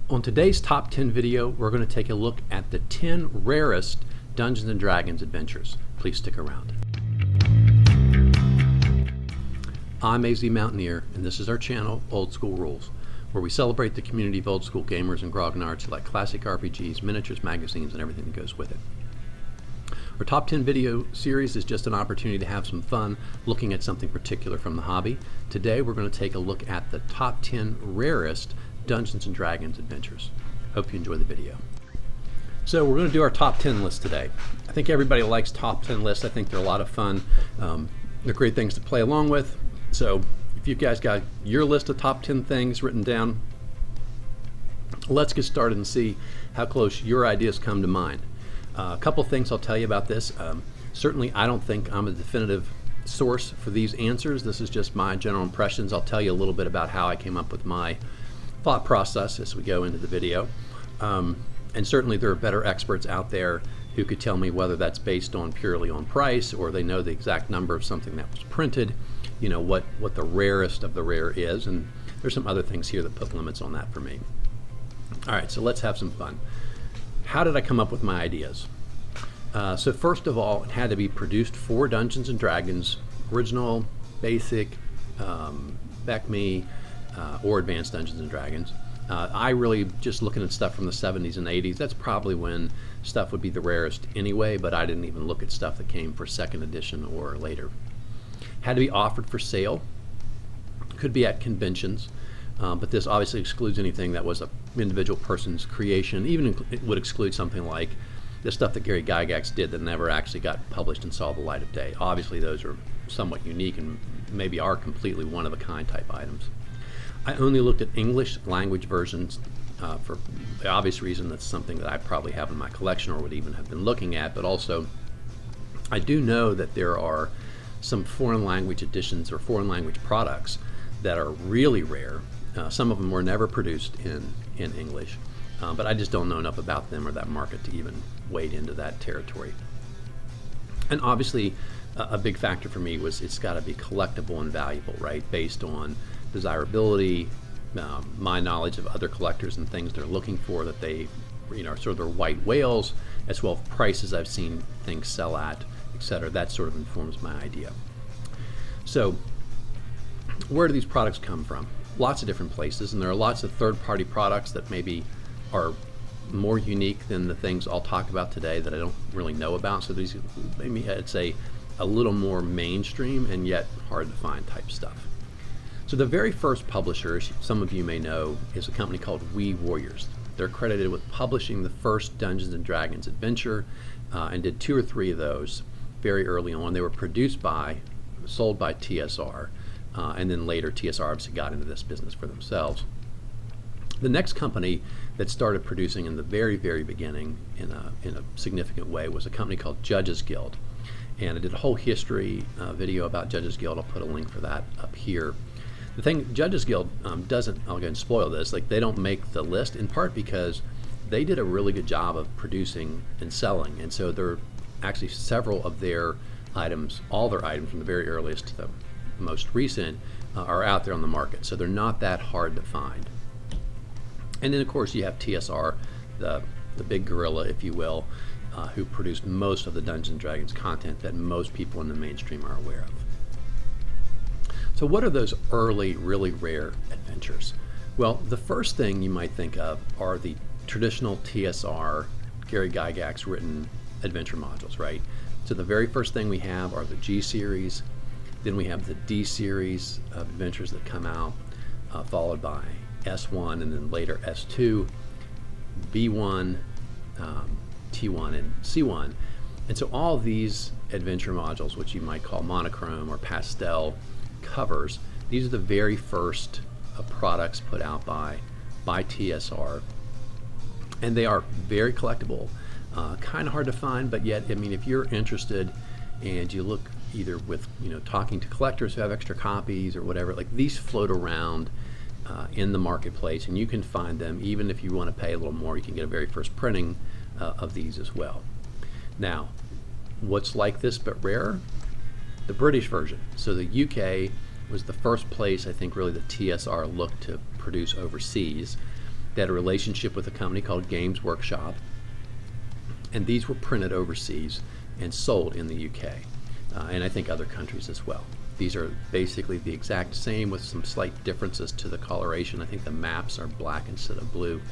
On today's top 10 video, we're going to take a look at the 10 rarest Dungeons & Dragons Adventures. Please stick around. I'm AZ Mountaineer, and this is our channel, Old School Rules, where we celebrate the community of old school gamers and grognards who like classic RPGs, miniatures, magazines, and everything that goes with it. Our top 10 video series is just an opportunity to have some fun looking at something particular from the hobby. Today we're going to take a look at the top 10 rarest Dungeons & Dragons Adventures. Hope you enjoy the video. So we're going to do our top 10 list today. I think everybody likes top 10 lists. I think they're a lot of fun. They're great things to play along with. So if you guys got your list of top 10 things written down, let's get started and see how close your ideas come to mine. A couple things I'll tell you about this. Certainly I don't think I'm a definitive source for these answers. This is just my general impressions. I'll tell you a little bit about how I came up with my thought process as we go into the video. And certainly there are better experts out there who could tell me whether that's based on purely on price or they know the exact number of something that was printed, you know, what the rarest of the rare is. And there's some other things here that put limits on that for me. All right, so let's have some fun. How did I come up with my ideas? So first of all, it had to be produced for Dungeons & Dragons, original, basic, BECME, or Advanced Dungeons & Dragons. I really, just looking at stuff from the 70s and 80s, that's probably when stuff would be the rarest anyway, but I didn't even look at stuff that came for second edition or later. Had to be offered for sale, could be at conventions, but this obviously excludes anything that was an individual person's creation. Even it would exclude something like the stuff that Gary Gygax did that never actually got published and saw the light of day. Obviously those are somewhat unique and maybe are completely one-of-a-kind type items. I only looked at English language versions for the obvious reason that's something that I probably have in my collection or would even have been looking at, but also I do know that there are some foreign language editions or foreign language products that are really rare. Some of them were never produced in English, but I just don't know enough about them or that market to even wade into that territory. And obviously a big factor for me was it's got to be collectible and valuable, right? Based on desirability, my knowledge of other collectors and things they're looking for that they, you know, are sort of their white whales, as well as prices I've seen things sell at, etc. That sort of informs my idea. So where do these products come from? Lots of different places, and there are lots of third-party products that maybe are more unique than the things I'll talk about today that I don't really know about. So these, maybe I'd say, a little more mainstream and yet hard to find type stuff. So the very first publisher, some of you may know, is a company called We Warriors. They're credited with publishing the first Dungeons & Dragons adventure and did 2 or 3 of those very early on. They were sold by TSR, and then later TSR obviously got into this business for themselves. The next company that started producing in the very, very beginning in a significant way was a company called Judges Guild. And I did a whole history video about Judges Guild. I'll put a link for that up here. The thing, Judges Guild doesn't, I'll go and spoil this, like they don't make the list in part because they did a really good job of producing and selling. And so there are actually several of their items, all their items from the very earliest to the most recent are out there on the market. So they're not that hard to find. And then of course you have TSR, the big gorilla, if you will, who produced most of the Dungeons & Dragons content that most people in the mainstream are aware of. So what are those early, really rare adventures? Well, the first thing you might think of are the traditional TSR, Gary Gygax written adventure modules, right? So the very first thing we have are the G series, then we have the D series of adventures that come out, followed by S1 and then later S2, B1, T1, and C1. And so all these adventure modules, which you might call monochrome or pastel covers, these are the very first products put out by TSR. And they are very collectible, kind of hard to find, but yet, I mean, if you're interested and you look either with, you know, talking to collectors who have extra copies or whatever, like these float around in the marketplace and you can find them. Even if you want to pay a little more, you can get a very first printing of these as well. Now, what's like this but rarer? The British version. So the UK was the first place, I think, really that TSR looked to produce overseas. They had a relationship with a company called Games Workshop, and these were printed overseas and sold in the UK, and I think other countries as well. These are basically the exact same with some slight differences to the coloration. I think the maps are black instead of blue.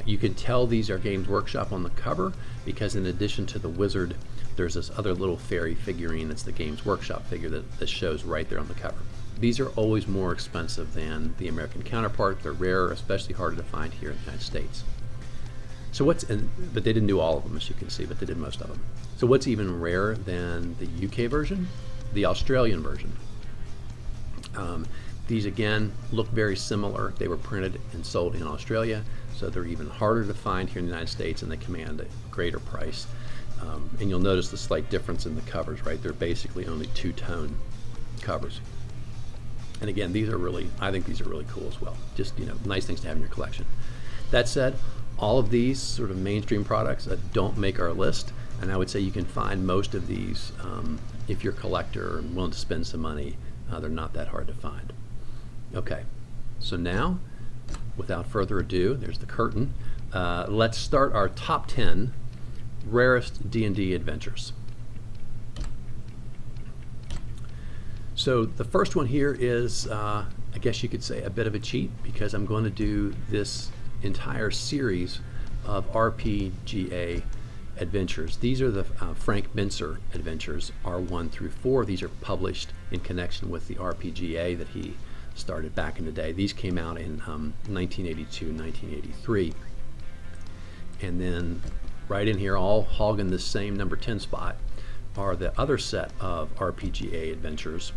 You can tell these are Games Workshop on the cover because in addition to the wizard, there's this other little fairy figurine. It's the Games Workshop figure that shows right there on the cover. These are always more expensive than the American counterpart. They're rarer, especially harder to find here in the United States. So but they didn't do all of them, as you can see, but they did most of them. So what's even rarer than the UK version? The Australian version. These again look very similar. They were printed and sold in Australia, so they're even harder to find here in the United States, and they command a greater price. And you'll notice the slight difference in the covers, right? They're basically only two-tone covers. And again, I think these are really cool as well. Just, nice things to have in your collection. That said, all of these sort of mainstream products don't make our list, and I would say you can find most of these if you're a collector and willing to spend some money. They're not that hard to find. Okay, so now, without further ado, there's the curtain. Let's start our top 10 rarest D&D adventures. So the first one here is, I guess you could say, a bit of a cheat because I'm going to do this entire series of RPGA adventures. These are the Frank Mentzer adventures, R1 through 4. These are published in connection with the RPGA that he started back in the day. These came out in 1982, 1983. And then right in here, all hogging the same number 10 spot, are the other set of RPGA adventures.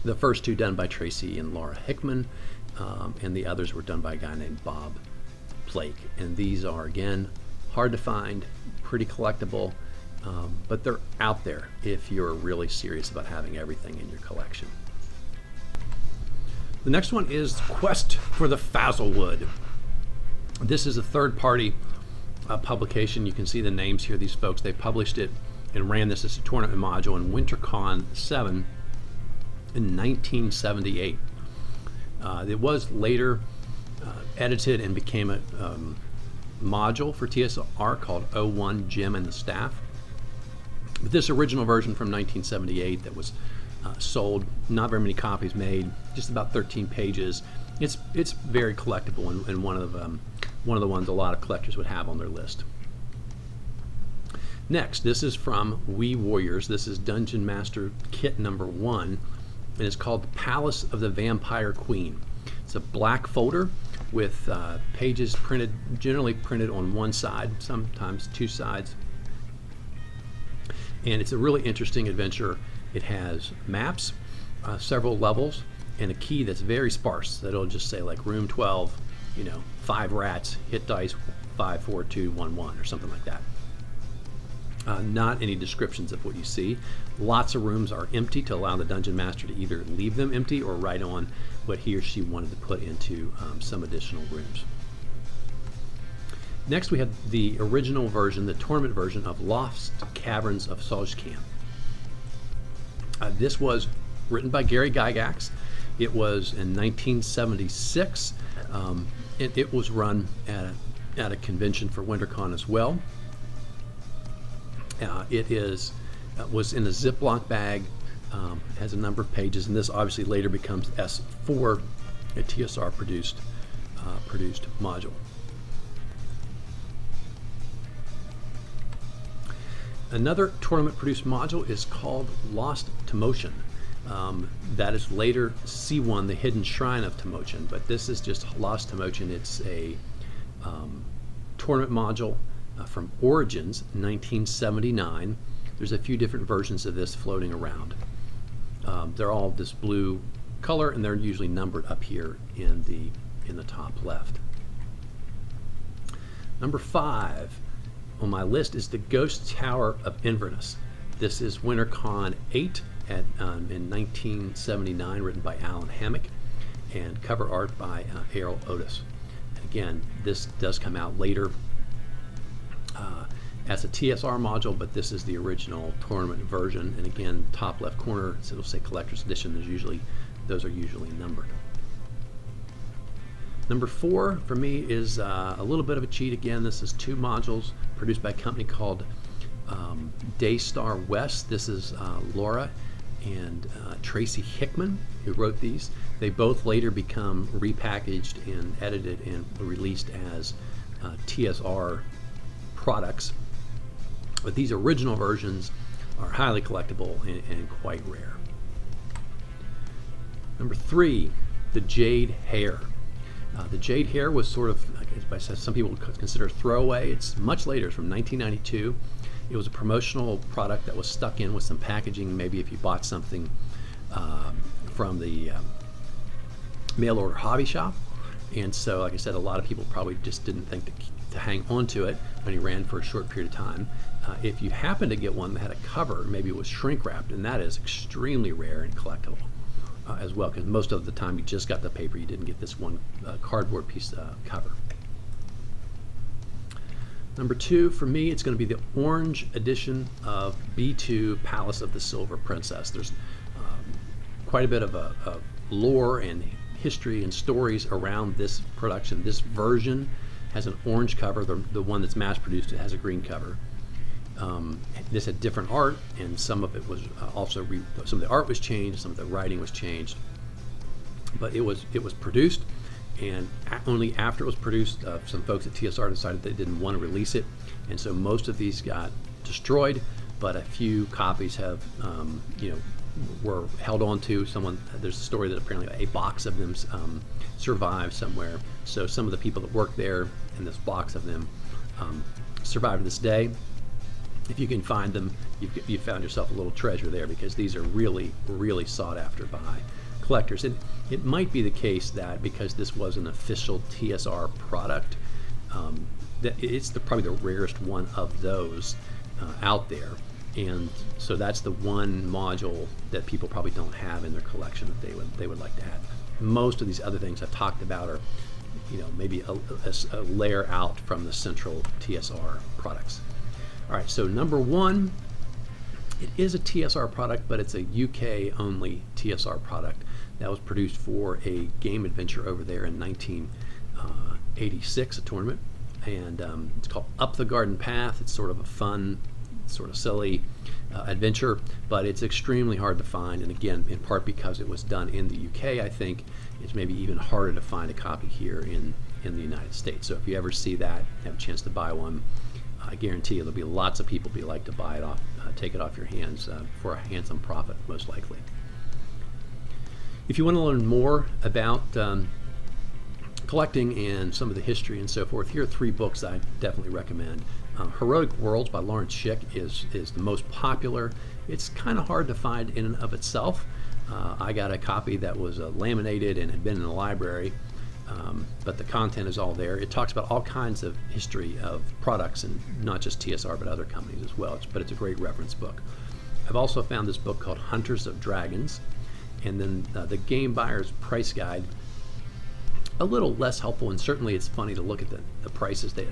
The first two done by Tracy and Laura Hickman, and the others were done by a guy named Bob Blake. And these are, again, hard to find, pretty collectible, but they're out there if you're really serious about having everything in your collection. The next one is Quest for the Fazelwood. This is a third-party publication. You can see the names here. These folks, they published it and ran this as a tournament module in WinterCon 7 in 1978. It was later edited and became a module for TSR called 01 Jim and the Staff. But this original version from 1978 that was sold, not very many copies made, just about 13 pages. It's very collectible and one of the ones a lot of collectors would have on their list. Next, this is from We Warriors. This is Dungeon Master Kit number 1, and it's called The Palace of the Vampire Queen. It's a black folder with pages generally printed on one side, sometimes two sides. And it's a really interesting adventure. It has maps, several levels, and a key that's very sparse. That'll just say like room 12, 5 rats, hit dice 5, 4, 2, 1, 1, or something like that. Not any descriptions of what you see. Lots of rooms are empty to allow the dungeon master to either leave them empty or write on what he or she wanted to put into some additional rooms. Next, we have the original version, the tournament version of Lost Caverns of Sojkan. This was written by Gary Gygax. It was in 1976. It was run at a convention for WinterCon as well. It was in a Ziploc bag, has a number of pages, and this obviously later becomes S4, a TSR produced module. Another tournament produced module is called Lost Timochin. That is later C1, the Hidden Shrine of Timochin, but this is just Lost Timochin. It's a tournament module from Origins 1979. There's a few different versions of this floating around. They're all this blue color, and they're usually numbered up here in the top left. Number 5 on my list is the Ghost Tower of Inverness. This is WinterCon 8 in 1979, written by Alan Hammock, and cover art by Errol Otis. Again, this does come out later as a TSR module, but this is the original tournament version. And again, top left corner, it'll say Collector's Edition. Those are usually numbered. Number 4 for me is a little bit of a cheat again. This is 2 modules produced by a company called Daystar West. This is Laura and Tracy Hickman who wrote these. They both later become repackaged and edited and released as TSR products. But these original versions are highly collectible and quite rare. Number 3, the Jade Hare. The Jade Hare was sort of, some people would consider throwaway. It's much later, it's from 1992. It was a promotional product that was stuck in with some packaging, maybe if you bought something from the mail order hobby shop. And so, like I said, a lot of people probably just didn't think to hang on to it when he ran for a short period of time. If you happen to get one that had a cover, maybe it was shrink wrapped, and that is extremely rare and collectible as well, because most of the time you just got the paper, you didn't get this one cardboard piece cover. Number 2 for me, it's going to be the orange edition of B2 Palace of the Silver Princess. There's quite a bit of lore and history and stories around this production. This version has an orange cover. The one that's mass produced, it has a green cover. This had different art, and some of it was also some of the art was changed, some of the writing was changed. But it was produced, and only after it was produced, some folks at TSR decided they didn't want to release it, and so most of these got destroyed. But a few copies have, were held on to. There's a story that apparently a box of them survived somewhere. So some of the people that worked there in this box of them survive to this day. If you can find them, you've found yourself a little treasure there, because these are really, really sought after by collectors. And it might be the case that because this was an official TSR product, that it's probably the rarest one of those out there. And so that's the one module that people probably don't have in their collection that they would like to have. Most of these other things I've talked about are, maybe a layer out from the central TSR products. All right, so number 1, it is a TSR product, but it's a UK only TSR product that was produced for a game adventure over there in 1986, a tournament, and it's called Up the Garden Path. It's sort of a fun, sort of silly adventure, but it's extremely hard to find, and again, in part because it was done in the UK, I think it's maybe even harder to find a copy here in the United States. So if you ever see that, have a chance to buy one, I guarantee you there'll be lots of people be like to buy it off, take it off your hands for a handsome profit, most likely. If you want to learn more about collecting and some of the history and so forth, here are 3 books I definitely recommend. Heroic Worlds by Lawrence Schick is the most popular. It's kind of hard to find in and of itself. I got a copy that was laminated and had been in the library. But the content is all there. It talks about all kinds of history of products, and not just TSR, but other companies as well. But it's a great reference book. I've also found this book called Hunters of Dragons, and then the Game Buyer's Price Guide. A little less helpful, and certainly it's funny to look at the prices that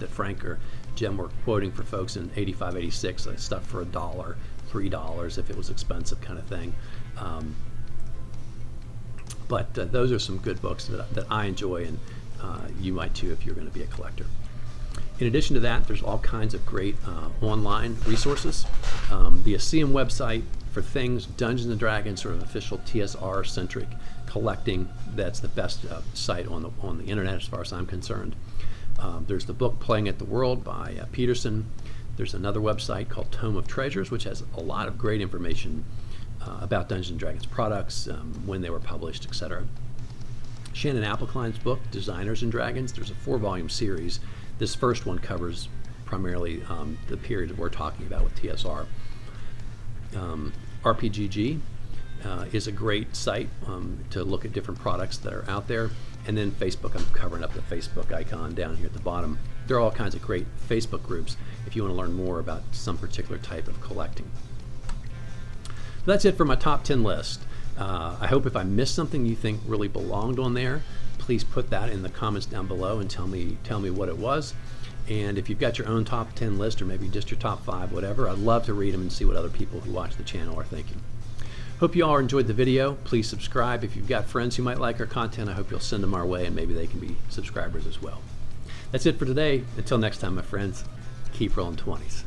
Frank or Jim were quoting for folks in 85, 86, like stuff for $1, $3 if it was expensive, kind of thing. But those are some good books that I enjoy, and you might too if you're going to be a collector. In addition to that, there's all kinds of great online resources. The ASEAN website for things, Dungeons and Dragons, sort of official TSR-centric collecting, that's the best site on the internet as far as I'm concerned. There's the book Playing at the World by Peterson. There's another website called Tome of Treasures, which has a lot of great information about Dungeons and Dragons products, when they were published, etc. Shannon Appleklein's book, Designers and Dragons, there's a 4-volume series. This first one covers primarily the period we're talking about with TSR. RPGG is a great site to look at different products that are out there. And then Facebook, I'm covering up the Facebook icon down here at the bottom. There are all kinds of great Facebook groups if you want to learn more about some particular type of collecting. That's it for my top 10 list. I hope if I missed something you think really belonged on there, please put that in the comments down below and tell me what it was. And if you've got your own top 10 list, or maybe just your top 5, whatever, I'd love to read them and see what other people who watch the channel are thinking. Hope you all enjoyed the video. Please subscribe. If you've got friends who might like our content, I hope you'll send them our way and maybe they can be subscribers as well. That's it for today. Until next time, my friends, keep rolling 20s.